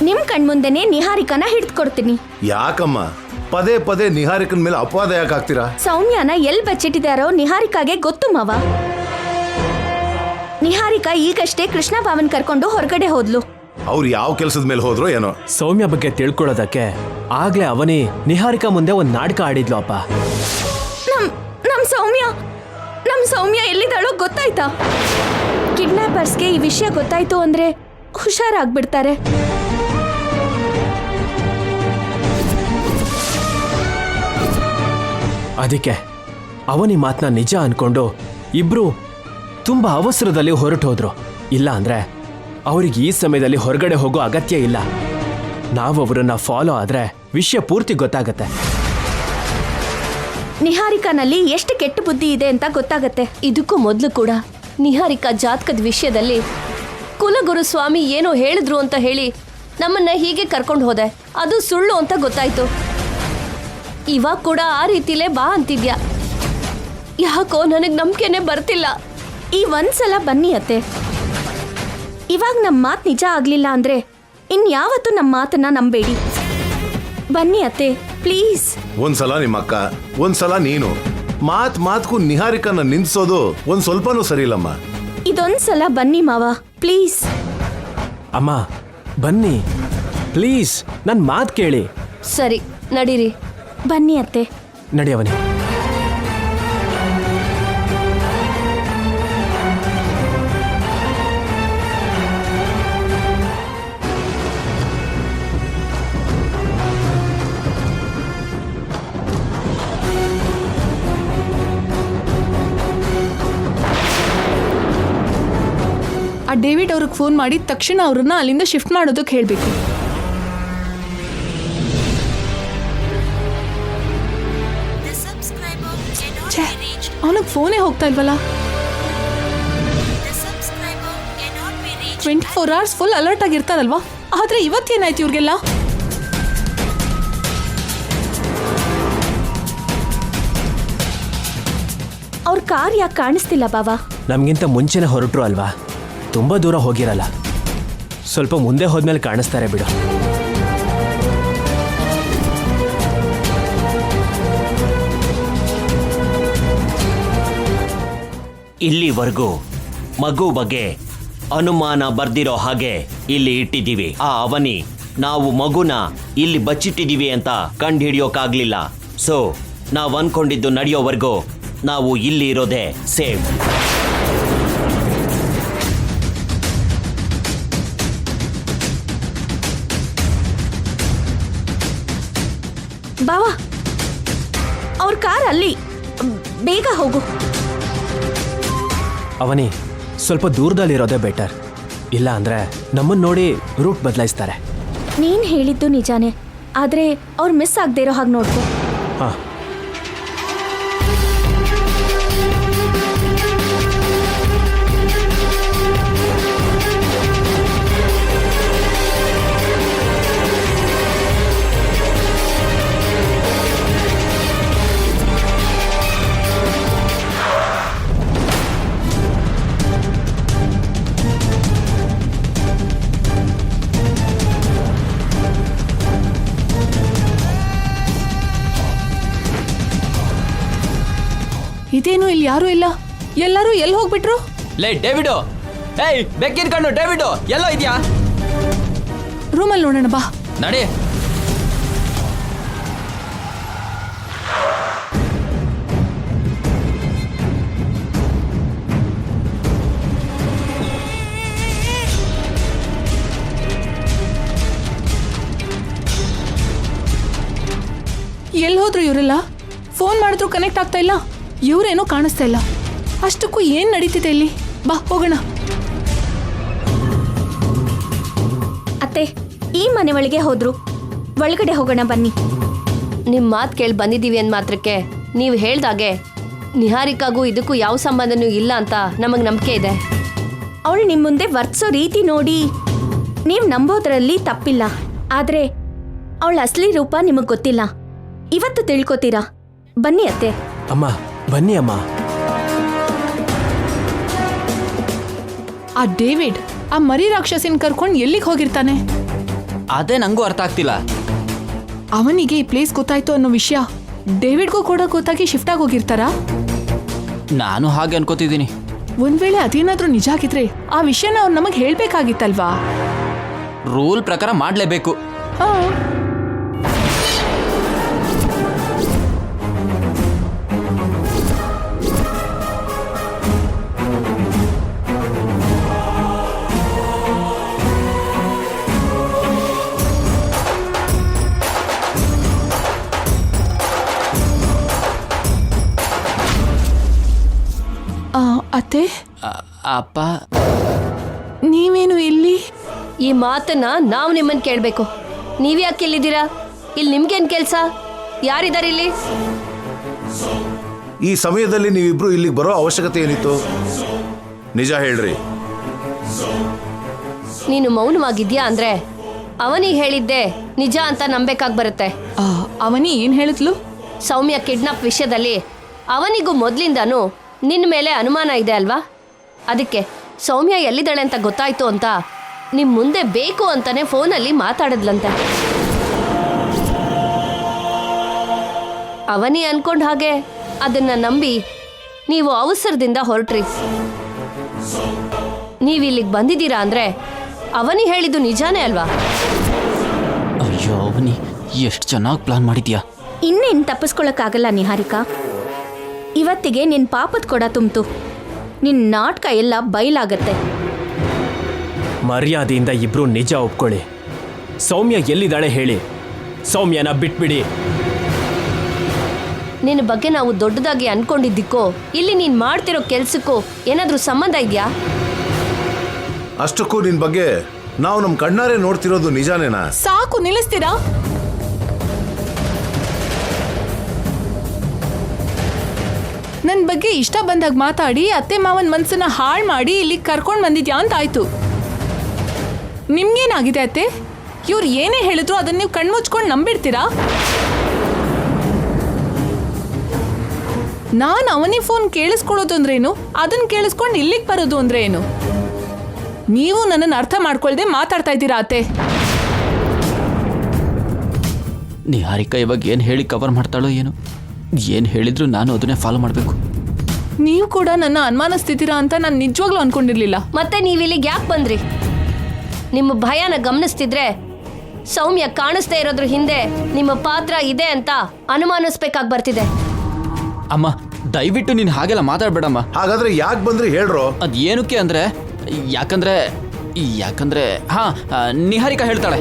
ನಿಮ್ ಕಣ್ಮುಂದೆನೆ ನಿಹಾರಿಕನ ಹಿಡಿದುಕೊಡ್ತೀನಿ. ಯಾಕಮ್ಮ ಪದೇ ಪದೇ ನಿಹಾರಿಕನ ಮೇಲೆ ಅಪವಾದ ಯಾಕೆ ಹಾಕ್ತೀರಾ? ಸೌಮ್ಯನ ಎಲ್ ಬಚ್ಚಿಟ್ಟಿದಾರೋ ನಿಹಾರಿಕಾಗೆ ಗೊತ್ತು ಮಾವ. ನಿಹಾರಿಕಾ ಈಗಷ್ಟೇ ಕೃಷ್ಣ ಭಾವನ್ ಕರ್ಕೊಂಡು ಹೊರಗಡೆ ಹೋದ್ಲು. ಅವ್ರು ಯಾವ ಕೆಲಸದ ಮೇಲೆ ಹೋದ್ರೋ ಏನೋ. ಸೌಮ್ಯ ಬಗ್ಗೆ ತಿಳ್ಕೊಳ್ಳೋದಕ್ಕೆ ಆಗ್ಲೇ ಅವನಿ ನಿಹಾರಿಕಾ ಮುಂದೆ ಒಂದ್ ನಾಟಕ ಆಡಿದ್ಲು ಅಪ್ಪ. ನಮ್ ಸೌಮ್ಯ ಎಲ್ಲಿದ್ದಾಳೋ ಗೊತ್ತಾಯ್ತಾ? ಕಿಡ್ನಾಪರ್ಸ್ಗೆ ಈ ವಿಷಯ ಗೊತ್ತಾಯ್ತು ಅಂದ್ರೆ ಹುಷಾರಾಗ್ಬಿಡ್ತಾರೆ. ಅದಕ್ಕೆ ಅವನಿ ಮಾತನ್ನ ನಿಜ ಅನ್ಕೊಂಡು ಇಬ್ರು ತುಂಬಾ ಅವಸರದಲ್ಲಿ ಹೊರಟು ಹೋದ್ರು. ಇಲ್ಲ ಅಂದ್ರೆ ಅವ್ರಿಗೆ ಈ ಸಮಯದಲ್ಲಿ ಹೊರಗಡೆ ಹೋಗೋ ಅಗತ್ಯ ಇಲ್ಲ. ನಾವು ಅವರನ್ನ ಫಾಲೋ ಆದ್ರೆ ವಿಷಯ ಪೂರ್ತಿ ಗೊತ್ತಾಗತ್ತೆ. ನಿಹಾರಿಕಾನಲ್ಲಿ ಎಷ್ಟು ಕೆಟ್ಟ ಬುದ್ಧಿ ಇದೆ ಅಂತ ಗೊತ್ತಾಗತ್ತೆ. ಇದಕ್ಕೂ ಮೊದಲು ಕೂಡ ನಿಹಾರಿಕಾ ಜಾತಕದ ವಿಷಯದಲ್ಲಿ ಕುಲಗುರು ಸ್ವಾಮಿ ಏನೋ ಹೇಳಿದ್ರು ಅಂತ ಹೇಳಿ ನಮ್ಮನ್ನ ಹೀಗೆ ಕರ್ಕೊಂಡು ಹೋದೆ. ಅದು ಸುಳ್ಳು ಅಂತ ಗೊತ್ತಾಯ್ತು. ಇವಾಗ ಕೂಡ ಆ ರೀತಿಲೇ ಬಾ ಅಂತಿದ್ಯಾ. ಯಾಕೋ ನನಗೆ ನಂಬಿಕೆನೆ ಬರ್ತಿಲ್ಲ. ಈ ಒಂದ್ಸಲ ಬನ್ನಿ ಅತ್ತೆ. ಇವಾಗ ನಮ್ಮ ಮಾತು ನಿಜ ಆಗ್ಲಿಲ್ಲ ಅಂದ್ರೆ ಇನ್ಯಾವತ್ತೂ ನಮ್ಮ ಮಾತನ್ನ ನಂಬೇಡಿ. ಬನ್ನಿ ಅತ್ತೆ ಪ್ಲೀಸ್. ಒಂದ್ಸಲ ನಿಮ್ಮ ಅಕ್ಕ, ಒಂದ್ಸಲ ನೀನು. ಮಾತ್ಗೂ ನಿಹಾರಿಕನ ನಿಂದಿಸೋದು ಒಂದ್ ಸ್ವಲ್ಪನೂ ಸರಿ ಇಲ್ಲಮ್ಮ. ಇದೊಂದ್ಸಲ ಬನ್ನಿ ಮಾವ ಪ್ಲೀಸ್. ಅಮ್ಮ ಬನ್ನಿ ಪ್ಲೀಸ್, ನನ್ ಮಾತು ಕೇಳಿ. ಸರಿ ನಡೀರಿ. ಬನ್ನಿ ಅತ್ತೆ. ನಡಿಯವನಿ. ಆ ಡೇವಿಡ್ ಅವ್ರಿಗೆ ಫೋನ್ ಮಾಡಿ ತಕ್ಷಣ ಅವ್ರನ್ನ ಅಲ್ಲಿಂದ ಶಿಫ್ಟ್ ಮಾಡೋದಕ್ಕೆ ಹೇಳಬೇಕು. ಅವನಿಗೆ ಫೋನೇ ಹೋಗ್ತಾ ಇಲ್ವಲ್ಲ. 24 hours ಫುಲ್ ಅಲರ್ಟ್ ಆಗಿರ್ತಾರಲ್ವಾ. ಆದ್ರೆ ಇವತ್ತೇನಾಯ್ತು ಇವ್ರಿಗೆಲ್ಲ? ಅವ್ರ ಕಾರ್ ಯಾಕೆ ಕಾಣಿಸ್ತಿಲ್ಲ ಬಾವಾ? ನಮ್ಗಿಂತ ಮುಂಚೆನೆ ಹೊರಟ್ರು ಅಲ್ವಾ, ತುಂಬಾ ದೂರ ಹೋಗಿರಲ್ಲ. ಸ್ವಲ್ಪ ಮುಂದೆ ಹೋದ್ಮೇಲೆ ಕಾಣಿಸ್ತಾರೆ ಬಿಡು. ಇಲ್ಲಿವರೆಗೂ ಮಗು ಬಗ್ಗೆ ಅನುಮಾನ ಬರ್ದಿರೋ ಹಾಗೆ ಇಲ್ಲಿ ಇಟ್ಟಿದ್ದೀವಿ. ಆ ಅವನಿ ನಾವು ಮಗುನ ಇಲ್ಲಿ ಬಚ್ಚಿಟ್ಟಿದ್ದೀವಿ ಅಂತ ಕಂಡು ಹಿಡಿಯೋಕ್ಕಾಗ್ಲಿಲ್ಲ. ಸೊ ನಾವು ಅನ್ಕೊಂಡಿದ್ದು ನಡೆಯೋವರೆಗೂ ನಾವು ಇಲ್ಲಿ ಇರೋದೇ ಸೇಫ್. ಬಾವಾ ಅವ್ರ ಕಾರ್ ಅಲ್ಲಿ, ಬೇಗ ಹೋಗು. ಅವನಿ ಸ್ವಲ್ಪ ದೂರದಲ್ಲಿರೋದೇ ಬೆಟರ್. ಇಲ್ಲ ಅಂದ್ರೆ ನಮ್ಮನ್ನ ನೋಡಿ ರೂಟ್ ಬದಲಾಯಿಸ್ತಾರೆ. ನೀನ್ ಹೇಳಿದ್ದು ನಿಜಾನೇ, ಆದ್ರೆ ಅವ್ರು ಮಿಸ್ ಆಗದೆ ಇರೋ ಹಾಗೆ ನೋಡ್ಕೊ. ಹಾ ಇದೇನು ಇಲ್ಲಿ ಯಾರು ಇಲ್ಲ. ಎಲ್ಲರೂ ಎಲ್ಲಿ ಹೋಗ್ಬಿಟ್ರು? ಲೇ ಡೇವಿಡು, ಏಯ್ ಬೆಕ್ಕಿನ ಕಣ್ಣು ಡೇವಿಡು, ಎಲ್ಲೋ ಇದೆಯಾ? ರೂಮಲ್ಲಿ ನೋಡೋಣ ಬಾ. ನಡಿ. ಎಲ್ಲಿ ಹೋದ್ರು ಇವರೆಲ್ಲ? ಫೋನ್ ಮಾಡಿದ್ರು ಕನೆಕ್ಟ್ ಆಗ್ತಾ ಇಲ್ಲ. ಇವರೇನೋ ಕಾಣಿಸ್ತಾ ಇಲ್ಲ. ಅಷ್ಟಕ್ಕೂ ಏನ್ ನಡೀತಿದೆ ಇಲ್ಲಿ? ಬಾ ಹೋಗೋಣ. ಅತ್ತೆ ಈ ಮನೆ ಒಳಗೆ ಹೋದ್ರು, ಒಳಗಡೆ ಹೋಗೋಣ ಬನ್ನಿ. ನಿಮ್ಮ ಮಾತು ಕೇಳಿ ಬಂದಿದ್ದೀವಿ ಅಂದ ಮಾತ್ರಕ್ಕೆ ನೀವು ಹೇಳ್ದಾಗೆ ನಿಹಾರಿಕಾಗೂ ಇದಕ್ಕೂ ಯಾವ ಸಂಬಂಧನೂ ಇಲ್ಲ ಅಂತ ನಮಗೆ ನಂಬಿಕೆ ಇದೆ. ಅವಳು ನಿಮ್ಮ ಮುಂದೆ ವರ್ತಿಸೋ ರೀತಿ ನೋಡಿ ನೀವು ನಂಬೋದ್ರಲ್ಲಿ ತಪ್ಪಿಲ್ಲ. ಆದ್ರೆ ಅವಳ ಅಸಲಿ ರೂಪ ನಿಮಗೆ ಗೊತ್ತಿಲ್ಲ. ಇವತ್ತು ತಿಳ್ಕೊತೀರಾ. ಬನ್ನಿ ಅತ್ತೆ. ಅಮ್ಮ ಬನ್ನಿ ಅಮ್ಮ. ಆ ಡೇವಿಡ್ ಆ ಮರಿ ರಾಕ್ಷಸಿನ ಕರ್ಕೊಂಡು ಎಲ್ಲಿಗೆ ಹೋಗಿರ್ತಾನೆ? ಅದೇ ನಂಗೂ ಅರ್ಥ ಆಗ್ತಿಲ್ಲ. ಅವನಿಗೆ ಈ ಪ್ಲೇಸ್ ಗೊತ್ತಾಯ್ತು ಅನ್ನೋ ವಿಷಯ ಡೇವಿಡ್ಗೂ ಕೂಡ ಗೊತ್ತಾಗಿ ಶಿಫ್ಟ್ ಆಗಿ ಹೋಗಿರ್ತಾರಾ? ನಾನು ಹಾಗೆ ಅನ್ಕೋತಿದ್ದೀನಿ. ಒಂದ್ ವೇಳೆ ಅದೇನಾದ್ರೂ ನಿಜ ಆಗಿದ್ರೆ ಆ ವಿಷಯನ ಅವ್ರು ನಮಗ್ ಹೇಳ್ಬೇಕಾಗಿತ್ತಲ್ವಾ? ರೂಲ್ ಪ್ರಕಾರ ಮಾಡಲೇಬೇಕು. ಹಾ. ಅತ್ತೆ, ಅಪ್ಪ, ನೀವೇನು ಇಲ್ಲಿ? ಈ ಮಾತನ್ನ ನಾವು ನಿಮ್ಮನ್ನ ಕೇಳಬೇಕು. ನೀವ್ಯಾಕೆ ಇಲ್ಲಿದ್ದೀರಾ? ಇಲ್ಲಿ ನಿಮ್ಗೇನ್ ಕೆಲಸ? ಯಾರಿದ್ದಾರೆ ಇಲ್ಲಿ? ಈ ಸಮಯದಲ್ಲಿ ನೀವಿಬ್ರು ಇಲ್ಲಿಗೆ ಬರೋ ಅವಶ್ಯಕತೆ ಏನಿತ್ತು? ನಿಜ ಹೇಳ್ರಿ. ನೀನು ಮೌನವಾಗಿದ್ಯಾ ಅಂದ್ರೆ ಅವನಿಗೆ ಹೇಳಿದ್ದೆ ನಿಜ ಅಂತ ನಂಬೇಕಾಗಿ ಬರುತ್ತೆ. ಅವನಿ ಏನ್ ಹೇಳಿದ್ಲು? ಸೌಮ್ಯ ಕಿಡ್ನಾಪ್ ವಿಷಯದಲ್ಲಿ ಅವನಿಗೂ ಮೊದಲಿಂದಾನು ನಿನ್ನ ಮೇಲೆ ಅನುಮಾನ ಇದೆ ಅಲ್ವಾ? ಅದಕ್ಕೆ ಸೌಮ್ಯ ಎಲ್ಲಿದ್ದಾಳೆ ಅಂತ ಗೊತ್ತಾಯ್ತು ಅಂತ ನಿಮ್ಮ ಮುಂದೆ ಬೇಕು ಅಂತಾನೆ ಫೋನಲ್ಲಿ ಮಾತಾಡಿದ್ಲಂತೆ. ಅವನಿ ಅನ್ಕೊಂಡ ಹಾಗೆ ಅದನ್ನ ನಂಬಿ ನೀವು ಅವಸರದಿಂದ ಹೊರಟ್ರಿ. ನೀವಿಲ್ಲಿಗೆ ಬಂದಿದ್ದೀರಾ ಅಂದ್ರೆ ಅವನಿ ಹೇಳಿದ್ದು ನಿಜಾನೇ ಅಲ್ವಾ? ಅಯ್ಯೋ ಅವನಿ, ಎಷ್ಟು ಚೆನ್ನಾಗಿ ಪ್ಲಾನ್ ಮಾಡಿದ್ಯಾ. ಇನ್ನೇನು ತಪ್ಪಿಸ್ಕೊಳಕ್ಕಾಗಲ್ಲ ನಿಹಾರಿಕಾ. ಇವತ್ತಿಗೆ ನಿನ್ನ ಪಾಪದ ಕೊಡ ತುಂಬ್ತು. ನಿನ್ನ ನಾಟಕ ಎಲ್ಲ ಬಯಲಾಗತ್ತೆ. ಮರ್ಯಾದೆಯಿಂದ ಇಬ್ರು ನಿಜ ಒಪ್ಕೊಳ್ಳಿ. ಸೌಮ್ಯ ಎಲ್ಲಿದ್ದಾಳೆ ಹೇಳಿ. ಸೌಮ್ಯನ ಬಿಟ್ಬಿಡಿ. ನಿನ್ನ ಬಗ್ಗೆ ನಾವು ದೊಡ್ಡದಾಗಿ ಅನ್ಕೊಂಡಿದ್ದಕ್ಕೋ ಇಲ್ಲಿ ನೀನು ಮಾಡ್ತಿರೋ ಕೆಲ್ಸಕ್ಕೋ ಏನಾದರೂ ಸಂಬಂಧ ಇದೆಯಾ? ಅಷ್ಟಕ್ಕೂ ನಿನ್ ಬಗ್ಗೆ ನಾವು ನಮ್ಮ ಕಣ್ಣಾರೆ ನೋಡ್ತಿರೋದು ನಿಜಾನೇನಾ? ಸಾಕು, ನಿಲ್ಲಿಸ್ತೀರಾ? ನನ್ನ ಬಗ್ಗೆ ಇಷ್ಟ ಬಂದಾಗ ಮಾತಾಡಿ ಅತ್ತೆ ಮಾವನ್ ಮನ್ಸನ್ನ ಹಾಳು ಮಾಡಿ ಇಲ್ಲಿಗೆ ಕರ್ಕೊಂಡು ಬಂದಿದ್ಯಾ ಅಂತ ಆಯ್ತು. ನಿಮ್ಗೇನಾಗಿದೆ ಅತ್ತೆ? ಇವ್ರು ಏನೇ ಹೇಳಿದ್ರು ಅದನ್ನ ನೀವು ಕಣ್ಮುಚ್ಕೊಂಡು ನಂಬಿಡ್ತೀರಾ? ನಾನು ಅವನಿ ಫೋನ್ ಕೇಳಿಸ್ಕೊಳ್ಳೋದು ಅಂದ್ರೇನು, ಅದನ್ನ ಕೇಳಿಸ್ಕೊಂಡು ಇಲ್ಲಿಗೆ ಬರೋದು ಅಂದ್ರೆ ಏನು? ನೀವು ನನ್ನನ್ನು ಅರ್ಥ ಮಾಡ್ಕೊಳ್ದೆ ಮಾತಾಡ್ತಾ ಇದ್ದೀರಾ ಅತ್ತೆ. ನಿಹಾರಿಕಾ ಇವಾಗ ಏನು ಹೇಳಿ ಕವರ್ ಮಾಡ್ತಾಳೋ ಏನು? ಏನು ಹೇಳಿದ್ರು ನಾನು ಅದನ್ನೇ ಫಾಲೋ ಮಾಡಬೇಕು. ನೀವು ಕೂಡ ನನ್ನ ಅನುಮಾನಿಸ್ತಿದ್ದೀರಾ ಅಂತ ನಾನು ನಿಜವಾಗ್ಲೂ ಅನ್ಕೊಂಡಿರ್ಲಿಲ್ಲ. ಮತ್ತೆ ನೀವಿಲ್ಲಿಗೆ ಯಾಕೆ ಬಂದ್ರಿ? ನಿಮ್ಮ ಭಯನ ಗಮನಿಸ್ತಿದ್ರೆ ಸೌಮ್ಯ ಕಾಣಿಸ್ದೇ ಇರೋದ್ರ ಹಿಂದೆ ನಿಮ್ಮ ಪಾತ್ರ ಇದೆ ಅಂತ ಅನುಮಾನಿಸ್ಬೇಕಾಗಿ ಬರ್ತಿದೆ. ಅಮ್ಮ, ದಯವಿಟ್ಟು ನೀನು ಹಾಗೆಲ್ಲ ಮಾತಾಡ್ಬೇಡಮ್ಮ. ಹಾಗಾದ್ರೆ ಯಾಕೆ ಬಂದ್ರಿ ಹೇಳ್ರೋ? ಅದು ಏನಕ್ಕೆ ಅಂದ್ರೆ ಯಾಕಂದ್ರೆ ಹಾ, ನಿಹಾರಿಕಾ ಹೇಳ್ತಾಳೆ.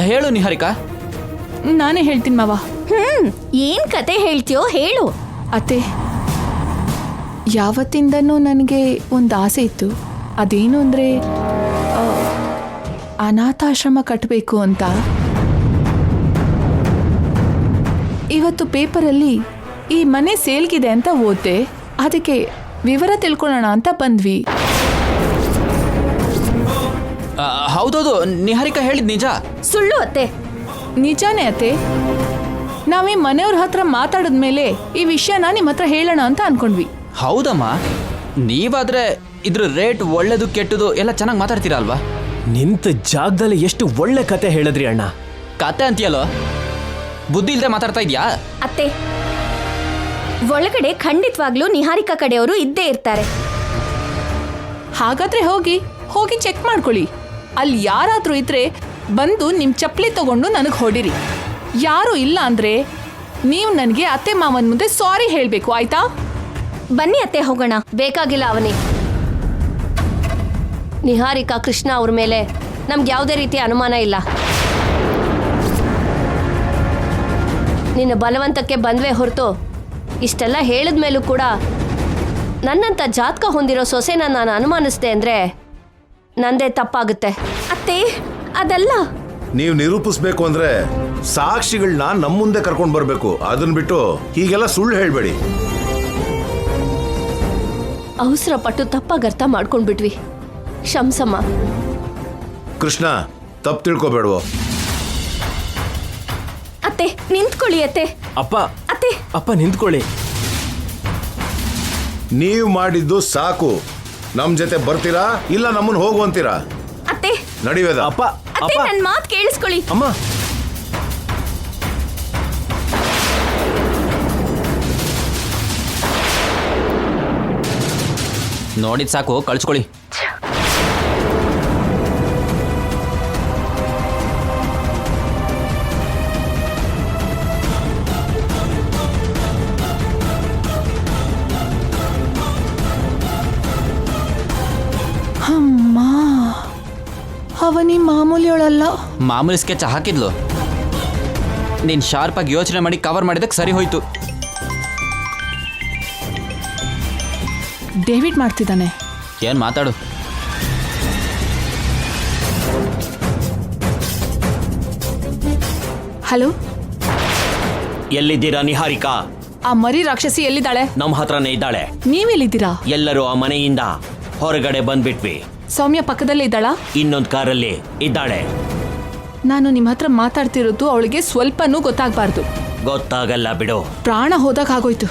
ಹೇಳು ನಿಹಾರಿಕಾ. ನಾನೇ ಹೇಳ್ತೀನಿ ಮಾವ. ಏನ್ ಕತೆ ಹೇಳ್ತೀಯೋ ಹೇಳು. ಅತ್ತೆ, ಯಾವತ್ತಿಂದನೂ ನನಗೆ ಒಂದು ಆಸೆ ಇತ್ತು. ಅದೇನು ಅಂದರೆ ಅನಾಥಾಶ್ರಮ ಕಟ್ಟಬೇಕು ಅಂತ. ಇವತ್ತು ಪೇಪರಲ್ಲಿ ಈ ಮನೆ ಸೇಲ್ಗಿದೆ ಅಂತ ಓದ್ದೆ. ಅದಕ್ಕೆ ವಿವರ ತಿಳ್ಕೊಳ್ಳೋಣ ಅಂತ ಬಂದ್ವಿ. ಹೌದೌದು, ನಿಹಾರಿಕಾ ಹೇಳಿದ್ ನಿಜ. ಸುಳ್ಳು ಅತ್ತೆ. ನಿಜಾನೇ ಅತ್ತೆ. ನಾವೇ ಮನೆಯವ್ರ ಹತ್ರ ಮಾತಾಡಿದ್ಮೇಲೆ ಈ ವಿಷಯನ ನಿಮ್ಮ ಹತ್ರ ಹೇಳೋಣ ಅಂತ ಅನ್ಕೊಂಡ್ವಿ. ಹೌದಮ್ಮ, ನೀವಾದ್ರೆ ಇದ್ರ ರೇಟ್ ಒಳ್ಳೇದು ಕೆಟ್ಟದು ಎಲ್ಲ ಚೆನ್ನಾಗಿ ಮಾತಾಡ್ತೀರಾ ಅಲ್ವಾ? ನಿಂತ ಜಾಗದಲ್ಲಿ ಎಷ್ಟು ಒಳ್ಳೆ ಕತೆ ಹೇಳಿದ್ರಿ ಅಣ್ಣ. ಕತೆ ಅಂತೀಯಲ್ಲೋ, ಬುದ್ಧಿ ಇಲ್ಲದೆ ಮಾತಾಡ್ತಾ ಇದ್ಯಾ? ಅತ್ತೆ, ಒಳಗಡೆ ಖಂಡಿತವಾಗ್ಲೂ ನಿಹಾರಿಕಾ ಕಡೆಯವರು ಇದ್ದೇ ಇರ್ತಾರೆ. ಹಾಗಾದ್ರೆ ಹೋಗಿ ಚೆಕ್ ಮಾಡ್ಕೊಳ್ಳಿ. ಅಲ್ಲಿ ಯಾರಾದ್ರೂ ಇದ್ರೆ ಬಂದು ನಿಮ್ಮ ಚಪ್ಪಲಿ ತಗೊಂಡು ನನಗೆ ಹೊಡಿರಿ. ಯಾರು ಇಲ್ಲ ಅಂದ್ರೆ ನೀವು ನನಗೆ ಅತ್ತೆ ಮಾವನ ಮುಂದೆ ಸಾರಿ ಹೇಳಬೇಕು, ಆಯ್ತಾ? ಬನ್ನಿ ಅತ್ತೆ, ಹೋಗೋಣ. ಬೇಕಾಗಿಲ್ಲ ಅವನಿ. ನಿಹಾರಿಕಾ ಕೃಷ್ಣ ಅವ್ರ ಮೇಲೆ ನಮ್ಗೆ ಯಾವುದೇ ರೀತಿಯ ಅನುಮಾನ ಇಲ್ಲ. ನಿನ್ನ ಬಲವಂತಕ್ಕೆ ಬಂದ್ವೇ ಹೊರತು ಇಷ್ಟೆಲ್ಲ ಹೇಳಿದ ಮೇಲೂ ಕೂಡ ನನ್ನಂತ ಜಾತಕ ಹೊಂದಿರೋ ಸೊಸೆನ ನಾನು ಅನುಮಾನಿಸ್ದೆ ಅಂದ್ರೆ ನಂದೇ ತಪ್ಪಾಗುತ್ತೆ. ಅತ್ತೆ, ಅದಲ್ಲ. ನೀವು ನಿರೂಪಿಸ್ಬೇಕು ಅಂದ್ರೆ ಸಾಕ್ಷಿಗಳನ್ನ ನಮ್ಮ ಮುಂದೆ ಕರ್ಕೊಂಡು ಬರ್ಬೇಕು. ಅದನ್ನ ಬಿಟ್ಟು ಹೀಗೆಲ್ಲ ಸುಳ್ಳು ಹೇಳ್ಬೇಡಿ. ಅವಸರ ಪಟ್ಟು ತಪ್ಪಾಗಿ ಅರ್ಥ ಮಾಡ್ಕೊಂಡ್ಬಿಟ್ವಿ. ಕ್ಷಮ್ಸಮ್ಮ. ಕೃಷ್ಣ, ತಪ್ಪು ತಿಳ್ಕೊಬೇಡವೋ. ಅತ್ತೆ, ನಿಂತ್ಕೊಳ್ಳಿ ಅತ್ತೆ. ಅಪ್ಪ, ಅತ್ತೆ, ಅಪ್ಪ ನಿಂತ್ಕೊಳ್ಳಿ. ನೀವು ಮಾಡಿದ್ದು ಸಾಕು. ನಮ್ ಜೊತೆ ಬರ್ತೀರಾ ಇಲ್ಲ ನಮ್ಮನ್ನ ಹೋಗುವಂತೀರಾ? ಅತ್ತೆ, ನಡಿವೇದ. ಅಪ್ಪ ಅತ್ತೆ ಅಪ್ಪ. ನನ್ ಮಾತ್ ಕೇಳಿಸ್ಕೊಳ್ಳಿ. ಅಮ್ಮ ನೋಡಿದ್ ಸಾಕು, ಕಳ್ಸ್ಕೊಳ್ಳಿ. ಅಮ್ಮ, ಅವನಿ ಮಾಮೂಲಿಯವಳಲ್ಲ. ಮಾಮೂಲಿ ಸ್ಕೆಚ್ ಹಾಕಿದ್ಲು. ನೀನ್ ಶಾರ್ಪ್ ಆಗಿ ಯೋಚನೆ ಮಾಡಿ ಕವರ್ ಮಾಡಿದಕ್ಕೆ ಸರಿ ಹೋಯ್ತು. ಡೇವಿಡ್ ಮಾಡ್ತಿದ್ದಾನೆ. ಏನ್ ಮಾತಾಡು. ಹಲೋ, ಎಲ್ಲಿದ್ದೀರಾ ನಿಹಾರಿಕಾ? ಆ ಮರಿ ರಾಕ್ಷಸಿ ಎಲ್ಲಿದ್ದಾಳೆ? ನಮ್ಮ ಹತ್ರನೇ ಇದ್ದಾಳೆ. ನೀವೆಲ್ಲಿದ್ದೀರಾ? ಎಲ್ಲರೂ ಆ ಮನೆಯಿಂದ ಹೊರಗಡೆ ಬಂದ್ಬಿಟ್ವಿ. ಸೌಮ್ಯ ಪಕ್ಕದಲ್ಲೇ ಇದ್ದಾಳಾ? ಇನ್ನೊಂದು ಕಾರಲ್ಲಿ ಇದ್ದಾಳೆ. ನಾನು ನಿಮ್ಮ ಹತ್ರ ಮಾತಾಡ್ತಿರೋದು ಅವಳಿಗೆ ಸ್ವಲ್ಪನೂ ಗೊತ್ತಾಗಬಾರ್ದು. ಗೊತ್ತಾಗಲ್ಲ ಬಿಡು. ಪ್ರಾಣ ಹೋದಾಗ ಆಗೋಯ್ತು.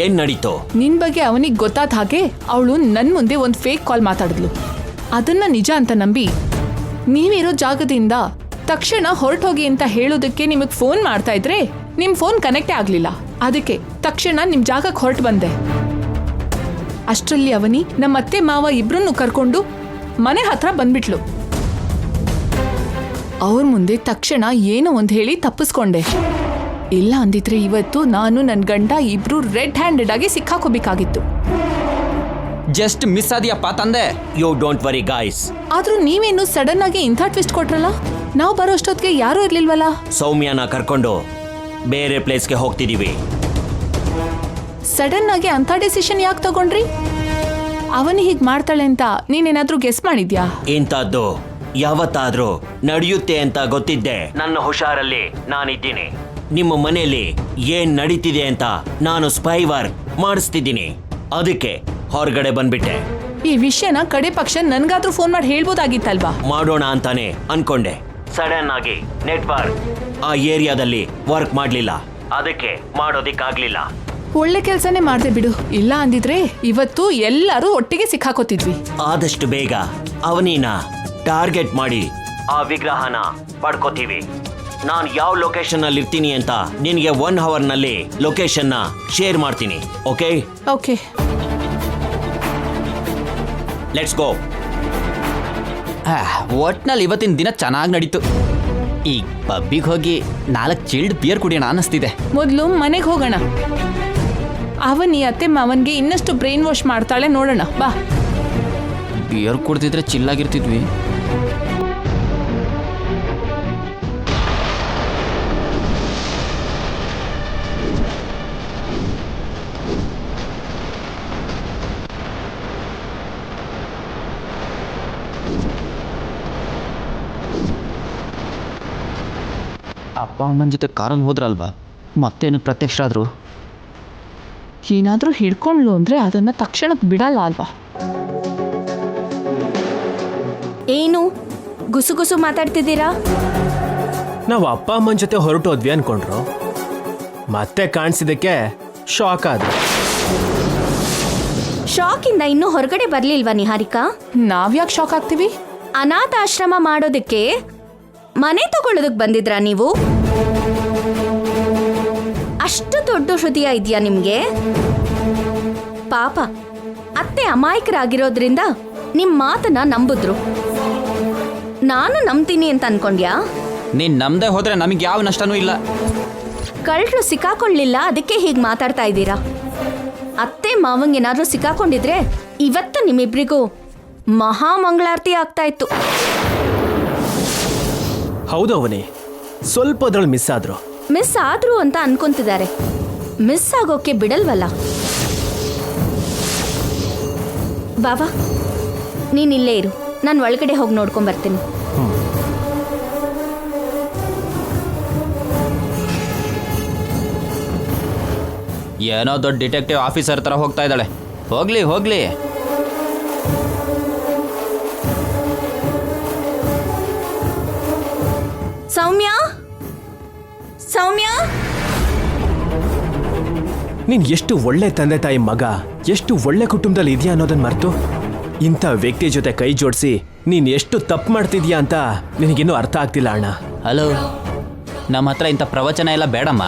ಏನ್ ನಡೀತು? ನಿನ್ ಬಗ್ಗೆ ಅವನಿಗೆ ಗೊತ್ತಾದ ಹಾಗೆ ಅವಳು ನನ್ನ ಮುಂದೆ ಒಂದು ಫೇಕ್ ಕಾಲ್ ಮಾತಾಡಿದ್ಲು. ಅದನ್ನ ನಿಜ ಅಂತ ನಂಬಿ ನೀವಿರೋ ಜಾಗದಿಂದ ತಕ್ಷಣ ಹೊರಟೋಗಿ ಅಂತ ಹೇಳೋದಕ್ಕೆ ನಿಮಗೆ ಫೋನ್ ಮಾಡ್ತಾ ಇದ್ರೆ ನಿಮ್ ಫೋನ್ ಕನೆಕ್ಟೇ ಆಗ್ಲಿಲ್ಲ. ಅದಕ್ಕೆ ತಕ್ಷಣ ನಿಮ್ ಜಾಗಕ್ಕೆ ಹೊರಟು ಬಂದೆ. ಅಷ್ಟರಲ್ಲಿ ಅವನಿ ನಮ್ಮ ಅತ್ತೆ ಮಾವ ಇಬ್ರನ್ನು ಕರ್ಕೊಂಡು ಮನೆ ಹತ್ರ ಬಂದ್ಬಿಟ್ಲು. ಅವ್ರ ಮುಂದೆ ತಕ್ಷಣ ಏನೋ ಒಂದು ಹೇಳಿ ತಪ್ಪಿಸ್ಕೊಂಡೆ. ಇಲ್ಲ ಅಂದಿದ್ರೆ ಇವತ್ತು ನಾನು ನನ್ನ ಗಂಡ ಇಬ್ರು ರೆಡ್ ಹ್ಯಾಂಡೆಡ್ ಆಗಿ ಸಿಕ್ಕಾಕೋಬೇಕಾಗಿತ್ತು. ಜಸ್ಟ್ ಮಿಸ್ ಆದಿಯಪ್ಪ ತಂದೆ. You don't worry guys. ಆದ್ರೂ ನೀವೇನು ಸಡನ್ ಆಗಿ ಇಂಥ ಟ್ವಿಸ್ಟ್ ಕೊಟ್ರಲ್ಲ? ನಾವು ಬರೋಷ್ಟೊತ್ತಿಗೆ ಯಾರೂ ಇರ್ಲಿಲ್ವಲ್ಲ? ಸೌಮ್ಯನ ಕರ್ಕೊಂಡು ಬೇರೆ ಪ್ಲೇಸ್ಗೆ ಹೋಗ್ತಿದೀವಿ. ಸಡನ್ ಆಗಿ ಅಂಥ ಡಿಸಿಷನ್ ಯಾಕೆ ತಗೊಂಡ್ರಿ? ಅವನಿ ಹೀಗ್ ಮಾಡ್ತಾಳೆ ಅಂತ ನೀನೇನಾದ್ರೂ ಗೆಸ್ ಮಾಡಿದ್ಯಾ? ಇಂಥದ್ದು ಯಾವತ್ತಾದ್ರೂ ನಡೆಯುತ್ತೆ ಅಂತ ಗೊತ್ತಿದ್ದೆ ನನ್ನ ಹುಷಾರಲ್ಲಿ ನಾನಿದ್ದೀನಿ. ನಿಮ್ಮ ಮನೆಯಲ್ಲಿ ಏನ್ ನಡೀತಿದೆ ಅಂತ ನಾನು ಸ್ಪೈ ವರ್ಕ್ ಮಾಡಿಸ್ತಿದ್ದೀನಿ. ಅದಕ್ಕೆ ಹೊರಗಡೆ ಬಂದ್ಬಿಟ್ಟೆ. ಈ ವಿಷಯನ ಕಡೆ ಪಕ್ಷ ನನ್ಗಾದ್ರೂ ಫೋನ್ ಮಾಡಿ ಹೇಳ್ಬೋದಾಗಿತ್ತಲ್ವಾ? ಮಾಡೋಣ ಅಂತಾನೆ ಅನ್ಕೊಂಡೆ. ಸಡನ್ ಆಗಿ ನೆಟ್ವರ್ಕ್ ಆ ಏರಿಯಾದಲ್ಲಿ ವರ್ಕ್ ಮಾಡ್ಲಿಲ್ಲ. ಅದಕ್ಕೆ ಮಾಡೋದಿಕ್ಕಾಗ್ಲಿಲ್ಲ. ಒಳ್ಳೆ ಕೆಲ್ಸನೇ ಮಾಡ್ದೆ ಬಿಡು. ಇಲ್ಲ ಅಂದಿದ್ರೆ ಇವತ್ತು ಎಲ್ಲರೂ ಒಟ್ಟಿಗೆ ಸಿಕ್ಕಾಕೋತಿದ್ವಿ. ಆದಷ್ಟು ಬೇಗ ಅವನಿನ ಟಾರ್ಗೆಟ್ ಮಾಡಿ ಆ ವಿಗ್ರಹನ ಪಡ್ಕೋತೀವಿ. ನಾನು ಯಾವ ಲೊಕೇಶನ್ ಅಲ್ಲಿ ಇರ್ತೀನಿ ಅಂತ ನಿನಗೆ 1 hour ನಲ್ಲಿ ಲೊಕೇಶನ್ ನ ಶೇರ್ ಮಾಡ್ತೀನಿ. Okay okay, let's go. ಒಟ್ನಲ್ಲಿ ಇವತ್ತಿನ ದಿನ ಚೆನ್ನಾಗಿ ನಡೀತು. ಈಗ ಪಬ್ಬಿಗೆ ಹೋಗಿ 4 ಚಿಲ್ಡ್ ಬಿಯರ್ ಕುಡಿಯೋಣ ಅನ್ನಿಸ್ತಿದೆ. ಮೊದಲು ಮನೆಗೆ ಹೋಗೋಣ. ಅವನಿ ಅತ್ತೆ ಮಾವನ್ಗೆ ಇನ್ನಷ್ಟು ಬ್ರೈನ್ ವಾಶ್ ಮಾಡ್ತಾಳೆ, ನೋಡೋಣ ಬಾ. ಬಿಯರ್ ಕುಡ್ದಿದ್ರೆ ಚಿಲ್ಲಾಗಿರ್ತಿದ್ವಿ. ಅಪ್ಪ ಅಮ್ಮನ ಜೊತೆ ಕಾರಲ್ಲಿ ಹೋದ್ರಲ್ವಾ, ಮತ್ತೇನು ಪ್ರತ್ಯಕ್ಷರಾದ್ರು? ಏನಾದ್ರೂ ಹಿಡ್ಕೊಂಡ್ಲು ಅಂದ್ರೆ ಅದನ್ನ ತಕ್ಷಣ ಬಿಡಲ್ಲ ಅಲ್ವಾ? ಏನು ಗುಸು ಮಾತಾಡ್ತಿದ್ದೀರಾ? ನಾವು ಅಪ್ಪ ಅಮ್ಮನ ಜೊತೆ ಹೊರಟೋದ್ವಿ ಅನ್ಕೊಂಡ್ರು. ಮತ್ತೆ ಕಾಣಿಸಿದಕ್ಕೆ ಶಾಕ್ ಆದ್ರು. ಶಾಕಿಂದ ಇನ್ನೂ ಹೊರಗಡೆ ಬರ್ಲಿಲ್ವಾ ನಿಹಾರಿಕಾ? ನಾವ್ಯಾಕೆ ಶಾಕ್ ಆಗ್ತೀವಿ? ಅನಾಥಾಶ್ರಮ ಮಾಡೋದಕ್ಕೆ ಮನೆ ತಗೊಳ್ಳೋದಕ್ ಬಂದಿದ್ರಾ ನೀವು? ಅಷ್ಟು ದೊಡ್ಡ ಹೃದಯ ಇದೆಯಾ ನಿಮ್ಗೆ? ಪಾಪ ಅತ್ತೆ ಅಮಾಯಕರಾಗಿರೋದ್ರಿಂದ ನಿಮ್ ಮಾತನ್ನ ನಂಬಿದ್ರು. ನಾನು ನಂಬ್ತೀನಿ ಅಂತ ಅನ್ಕೊಂಡ್ಯಾ? ನೀನ್ ನಮ್ದೇ ಹೋದ್ರೆ ನಮಗೆ ಯಾವ ನಷ್ಟನೂ ಇಲ್ಲ. ಕಳ್ಳರು ಸಿಕ್ಕಾಕೊಳ್ಳಿಲ್ಲ, ಅದಕ್ಕೆ ಹೀಗೆ ಮಾತಾಡ್ತಾ ಇದ್ದೀರಾ. ಅತ್ತೆ ಮಾವಂಗೇನಾದ್ರೂ ಸಿಕ್ಕಾಕೊಂಡಿದ್ರೆ ಇವತ್ತು ನಿಮ್ಮಿಬ್ರಿಗೂ ಮಹಾಮಂಗಳಾರತಿ ಆಗ್ತಾ ಇತ್ತು. ಹೌದು ಅವನಿ, ಸ್ವಲ್ಪ ಅದ್ರಲ್ಲಿ ಮಿಸ್ ಆದ್ರು. ಮಿಸ್ ಆದ್ರು ಅಂತ ಅನ್ಕೊಂತಿದ್ದಾರೆ. ಮಿಸ್ ಆಗೋಕೆ ಬಿಡಲ್ವಲ್ಲ. ಬಾವಾ, ನೀನ್ ಇಲ್ಲೇ ಇರು, ನಾನು ಒಳಗಡೆ ಹೋಗಿ ನೋಡ್ಕೊಂಡ್ ಬರ್ತೀನಿ. ಏನೋ ದೊಡ್ಡ ಡಿಟೆಕ್ಟಿವ್ ಆಫೀಸರ್ ತರ ಹೋಗ್ತಾ ಇದ್ದಾಳೆ. ಹೋಗ್ಲಿ ಹೋಗ್ಲಿ. ಸೌಮ್ಯ, ಸೌಮ್ಯ, ನೀನ್ ಎಷ್ಟು ಒಳ್ಳೆ ತಂದೆ ತಾಯಿ ಮಗ, ಎಷ್ಟು ಒಳ್ಳೆ ಕುಟುಂಬದಲ್ಲಿ ಇದೆಯಾ ಅನ್ನೋದನ್ನ ಮರ್ತು ಇಂಥ ವ್ಯಕ್ತಿ ಜೊತೆ ಕೈ ಜೋಡಿಸಿ ನೀನ್ ಎಷ್ಟು ತಪ್ಪು ಮಾಡ್ತಿದ್ಯಾ ಅಂತ ನಿನಗಿನ್ನೂ ಅರ್ಥ ಆಗ್ತಿಲ್ಲ ಅಣ್ಣ. ಹಲೋ, ನಮ್ಮ ಹತ್ರ ಇಂಥ ಪ್ರವಚನ ಎಲ್ಲ ಬೇಡಮ್ಮ.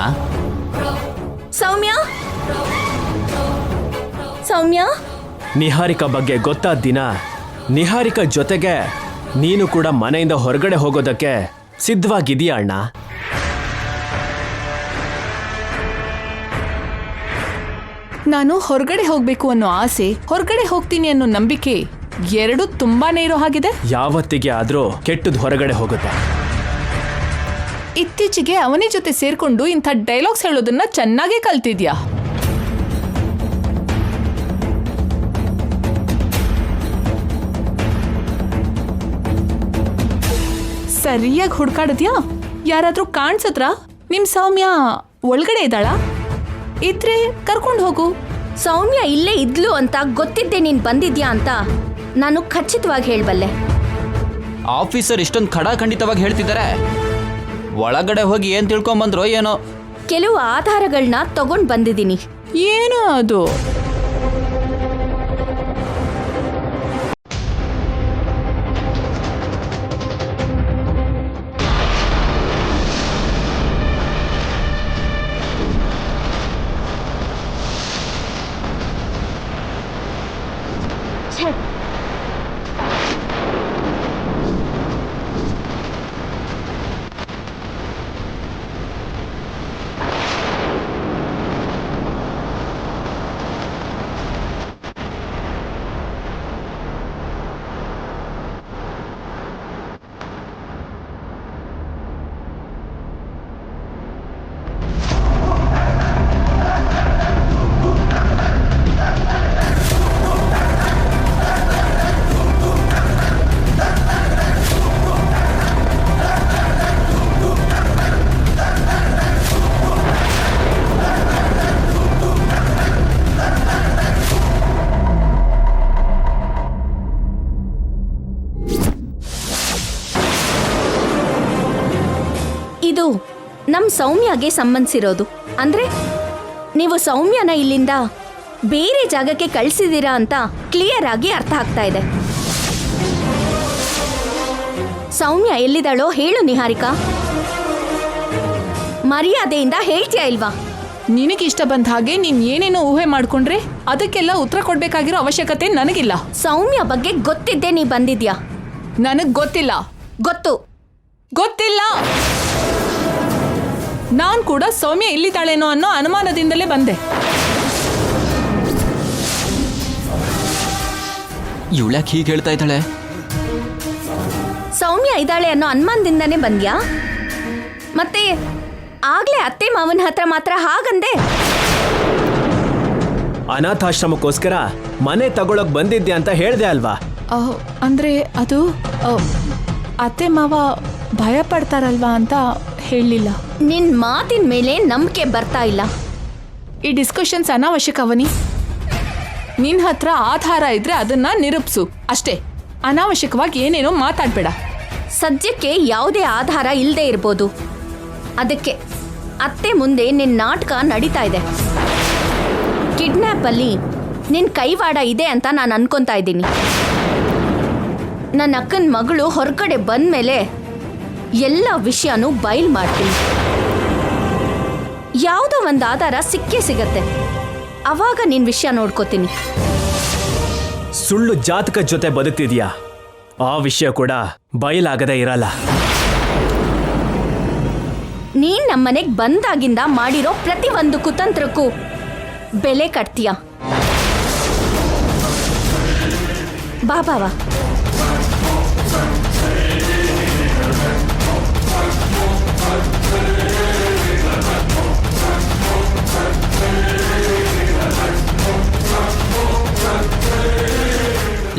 ಸೌಮ್ಯ ಸೌಮ್ಯ ನಿಹಾರಿಕಾ ಬಗ್ಗೆ ಗೊತ್ತಾದ ದಿನ ನಿಹಾರಿಕಾ ಜೊತೆಗೆ ನೀನು ಕೂಡ ಮನೆಯಿಂದ ಹೊರಗಡೆ ಹೋಗೋದಕ್ಕೆ ಸಿದ್ಧವಾಗಿದೀಯಾ ಅಣ್ಣ? ನಾನು ಹೊರಗಡೆ ಹೋಗ್ಬೇಕು ಅನ್ನೋ ಆಸೆ, ಹೊರಗಡೆ ಹೋಗ್ತೀನಿ ಅನ್ನೋ ನಂಬಿಕೆ ಎರಡು ತುಂಬಾನೇ ಇರೋ ಹಾಗಿದೆ. ಯಾವತ್ತಿಗೆ ಆದ್ರೂ ಕೆಟ್ಟದ್ ಹೊರಗಡೆ ಹೋಗುತ್ತೆ. ಇತ್ತೀಚೆಗೆ ಅವನ ಜೊತೆ ಸೇರ್ಕೊಂಡು ಇಂಥ ಡೈಲಾಗ್ಸ್ ಹೇಳೋದನ್ನ ಚೆನ್ನಾಗೇ ಕಲ್ತಿದ್ಯಾ. ಸರಿಯಾಗಿ ಹುಡ್ಕಾಡಿದ್ಯಾ? ಯಾರಾದ್ರೂ ಕಾಣ್ಸತ್ರ? ನಿಮ್ ಸೌಮ್ಯ ಒಳಗಡೆ ಇದ್ದಾಳಾ? ಇದ್ರೆ ಕರ್ಕೊಂಡು ಹೋಗು. ಸೌಮ್ಯ ಇಲ್ಲೇ ಇದ್ಲು ಅಂತ ಗೊತ್ತಿದ್ದೆ ನೀನ್ ಬಂದಿದ್ಯಾ ಅಂತ ನಾನು ಖಚಿತವಾಗಿ ಹೇಳಬಲ್ಲೆ. ಆಫೀಸರ್ ಇಷ್ಟೊಂದು ಖಡಾಖಂಡಿತವಾಗಿ ಹೇಳ್ತಿದ್ದಾರೆ. ಒಳಗಡೆ ಹೋಗಿ ಏನ್ ತಿಳ್ಕೊಂಬಂದ್ರೋ ಏನೋ. ಕೆಲವು ಆಧಾರಗಳನ್ನ ತಗೊಂಡ್ ಬಂದಿದ್ದೀನಿ. ಏನು ಅದು? ಇದು ನಮ್ ಸೌಮ್ಯಗೆ ಸಂಬಂಧಿಸಿರೋದು. ಅಂದ್ರೆ ನೀವು ಸೌಮ್ಯನ ಇಲ್ಲಿಂದ ಬೇರೆ ಜಾಗಕ್ಕೆ ಕಳಿಸಿದೀರಾ ಅಂತ ಕ್ಲಿಯರ್ ಆಗಿ ಅರ್ಥ ಆಗ್ತಾ ಇದೆ. ಸೌಮ್ಯ ಎಲ್ಲಿದ್ದಾಳೋ ಹೇಳು ನಿಹಾರಿಕಾ. ಮರ್ಯಾದೆಯಿಂದ ಹೇಳ್ತೀಯಾ ಇಲ್ವಾ? ನಿನಗಿಷ್ಟ ಬಂದ ಹಾಗೆ ನೀನ್ ಏನೇನೋ ಊಹೆ ಮಾಡ್ಕೊಂಡ್ರೆ ಅದಕ್ಕೆಲ್ಲ ಉತ್ತರ ಕೊಡ್ಬೇಕಾಗಿರೋ ಅವಶ್ಯಕತೆ ನನಗಿಲ್ಲ. ಸೌಮ್ಯ ಬಗ್ಗೆ ಗೊತ್ತಿದ್ದೆ ನೀ ಬಂದಿದ್ಯಾ? ನನಗ್ ಗೊತ್ತಿಲ್ಲ. ಗೊತ್ತು. ಗೊತ್ತಿಲ್ಲ. ನಾನ್ ಕೂಡ ಸೌಮ್ಯ ಇಲ್ಲಿದ್ದಾಳೇನೋ ಅನ್ನೋ ಅನುಮಾನದಿಂದಲೇ ಬಂದೆ. ಇವಳ್ಯಾಕೆ ಹೀಗೆ ಹೇಳ್ತಾ ಇದ್ದಾಳೆ? ಸೌಮ್ಯ ಇದ್ದಾಳೆ ಅನ್ನೋ ಅನುಮಾನದಿಂದನೇ ಬಂದ್ಯಾ? ಮತ್ತೆ ಆಗ್ಲೇ ಅತ್ತೆ ಮಾವನ ಹತ್ರ ಮಾತ್ರ ಹಾಗಂದೆ. ಅನಾಥಾಶ್ರಮಕ್ಕೋಸ್ಕರ ಮನೆ ತಗೊಳಕ್ ಬಂದಿದ್ದೆ ಅಂತ ಹೇಳ್ದೆ ಅಲ್ವಾ? ಅಂದ್ರೆ ಅದು ಅತ್ತೆ ಮಾವ ಭಯ ಪಡ್ತಾರಲ್ವಾ ಅಂತ ಹೇಳಲಿಲ್ಲ. ನಿನ್ ಮಾತಿನ ಮೇಲೆ ನಂಬಿಕೆ ಬರ್ತಾ ಇಲ್ಲ. ಈ ಡಿಸ್ಕಷನ್ಸ್ ಅನಾವಶ್ಯಕ ಅವನಿ. ನಿನ್ ಹತ್ರ ಆಧಾರ ಇದ್ರೆ ಅದನ್ನ ನಿರೂಪಿಸು ಅಷ್ಟೇ. ಅನಾವಶ್ಯಕವಾಗಿ ಏನೇನೋ ಮಾತಾಡ್ಬೇಡ. ಸದ್ಯಕ್ಕೆ ಯಾವುದೇ ಆಧಾರ ಇಲ್ಲದೆ ಇರ್ಬೋದು. ಅದಕ್ಕೆ ಅತ್ತೆ ಮುಂದೆ ನಿನ್ ನಾಟಕ ನಡೀತಾ ಇದೆ. ಕಿಡ್ನ್ಯಾಪ್ ಅಲ್ಲಿ ನಿನ್ ಕೈವಾಡ ಇದೆ ಅಂತ ನಾನು ಅನ್ಕೊಂತಾ ಇದ್ದೀನಿ. ನನ್ನ ಅಕ್ಕನ ಮಗಳು ಹೊರಗಡೆ ಬಂದ್ಮೇಲೆ ಎಲ್ಲ ವಿಷಯನೂ ಬಯಲ್ ಮಾಡ್ತೀನಿ. ಯಾವುದೋ ಒಂದು ಆಧಾರ ಸಿಕ್ಕೇ ಸಿಗತ್ತೆ. ಅವಾಗ ನಿನ್ ವಿಷಯ ನೋಡ್ಕೋತೀನಿ. ಸುಳ್ಳು ಜಾತಕ ಜೊತೆ ಬದುಕ್ತಿದ್ಯಾ? ಆ ವಿಷಯ ಕೂಡ ಬಯಲಾಗದೇ ಇರಲ್ಲ. ನೀನ್ ನಮ್ಮನೆಗ್ ಬಂದಾಗಿಂದ ಮಾಡಿರೋ ಪ್ರತಿ ಒಂದು ಕುತಂತ್ರಕ್ಕೂ ಬೆಲೆ ಕಟ್ತೀಯ. ಬಾ ಬಾವಾ.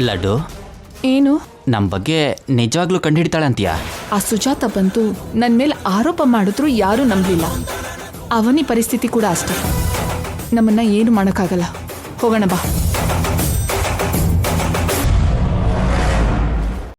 ಲಡ್ಡು, ಏನು? ನಮ್ಮ ಬಗ್ಗೆ ನಿಜವಾಗ್ಲೂ ಕಂಡುಹಿಡ್ತಾಳಂತೀಯಾ? ಆ ಸುಜಾತ ಬಂತು ನನ್ನ ಮೇಲೆ ಆರೋಪ ಮಾಡಿದ್ರು ಯಾರೂ ನಂಬಲಿಲ್ಲ. ಅವನಿ ಪರಿಸ್ಥಿತಿ ಕೂಡ ಅಷ್ಟೇ. ನಮ್ಮನ್ನ ಏನು ಮಾಡೋಕ್ಕಾಗಲ್ಲ. ಹೋಗೋಣ ಬಾ.